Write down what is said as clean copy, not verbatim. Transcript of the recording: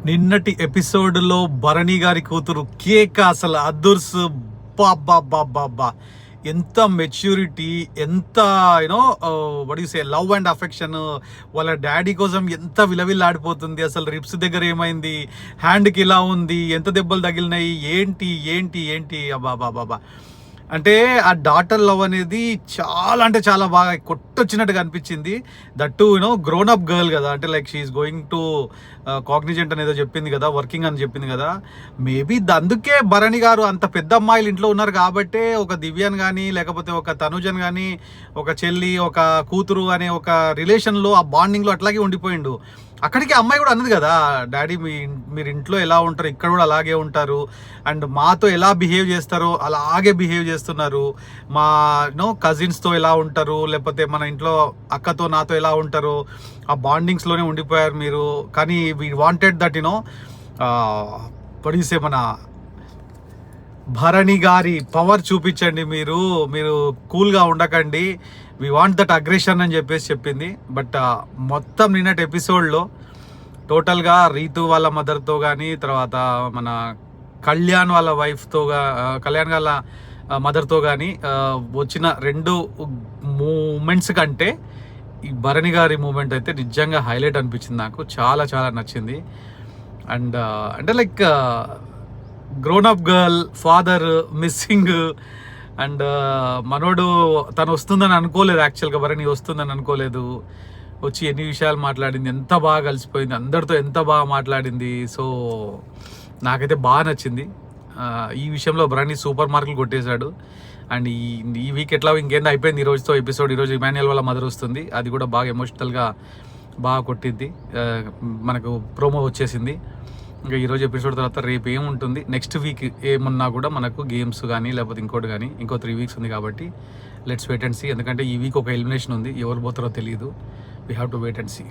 నిన్నటి ఎపిసోడ్లో భరణి గారి కూతురు కేక అసలు అదుర్స్ బాబా ఎంత మెచ్యూరిటీ, ఎంత you know what you say love and affection, వాళ్ళ డాడీ కోసం ఎంత విలవిల్లాడిపోతుంది. అసలు రిప్స్ దగ్గర ఏమైంది, హ్యాండ్కి ఇలా ఉంది, ఎంత దెబ్బలు తగిలినాయి, ఏంటి ఏంటి ఏంటి బాబా. అంటే ఆ డాటర్ లవ్ అనేది చాలా అంటే చాలా బాగా కొట్టొచ్చినట్టుగా అనిపించింది. That you know grown up girl కదా, అంటే like she's going to Cognizant అనేదో చెప్పింది కదా, వర్కింగ్ అని చెప్పింది కదా. మేబీ అందుకే భరణి గారు అంత పెద్ద అమ్మాయిలు ఇంట్లో ఉన్నారు కాబట్టే ఒక దివ్యన్ కానీ, లేకపోతే ఒక తనుజన్ కానీ, ఒక చెల్లి, ఒక కూతురు అనే ఒక రిలేషన్లో, ఆ బాండింగ్లో అట్లాగే ఉండిపోయిండు. అక్కడికి అమ్మాయి కూడా అన్నది కదా, డాడీ మీరు ఇంట్లో ఎలా ఉంటారు ఇక్కడ కూడా అలాగే ఉంటారు, అండ్ మాతో ఎలా బిహేవ్ చేస్తారో అలాగే బిహేవ్ చేస్తున్నారు, మా కజిన్స్తో ఎలా ఉంటారు, లేకపోతే మన ఇంట్లో అక్కతో నాతో ఎలా ఉంటారో ఆ బాండింగ్స్లోనే ఉండిపోయారు మీరు. కానీ వీ వాంటెడ్ దట్ పడిసే మన భరణి గారి పవర్ చూపించండి, మీరు కూల్గా ఉండకండి, వీ వాంట్ దట్ అగ్రెషన్ అని చెప్పింది. బట్ మొత్తం నిన్నటి ఎపిసోడ్లో టోటల్గా రీతు వాళ్ళ మదర్తో కానీ, తర్వాత మన కళ్యాణ్ వాళ్ళ వైఫ్తో, కళ్యాణ్ వాళ్ళ మదర్తో కానీ వచ్చిన రెండు మూమెంట్స్ కంటే ఈ భరణి గారి మూమెంట్ అయితే నిజంగా హైలైట్ అనిపించింది. నాకు చాలా చాలా నచ్చింది. అండ్ అంటే like grown up girl, father missing, and మనోడు తను వస్తుందని అనుకోలేదు, యాక్చువల్గా భరణి వస్తుందని అనుకోలేదు. వచ్చి ఎన్ని విషయాలు మాట్లాడింది, ఎంత బాగా కలిసిపోయింది, అందరితో ఎంత బాగా మాట్లాడింది. సో నాకైతే బాగా నచ్చింది. ఈ విషయంలో భరణి సూపర్ మార్కులు కొట్టేశాడు. అండ్ ఈ వీక్ ఎట్లా ఇంకేందో అయిపోయింది ఈ రోజుతో ఎపిసోడ్. ఈరోజు ఇమాన్యుయల్ వాళ్ళ మదర్ వస్తుంది, అది కూడా బాగా ఎమోషనల్గా బాగా కొట్టిద్ది. మనకు ప్రోమో వచ్చేసింది. ఇంకా ఈరోజు ఎపిసోడ్ తర్వాత రేపు ఏముంటుంది, నెక్స్ట్ వీక్ ఏమున్నా కూడా మనకు గేమ్స్ కానీ లేకపోతే ఇంకోటి కానీ ఇంకో 3 వీక్స్ ఉంది కాబట్టి లెట్స్ వెయిట్ అండ్ సీ. ఎందుకంటే ఈ వీక్ ఒక ఎలిమినేషన్ ఉంది, ఎవరు పోతారో తెలియదు. We have to wait and see.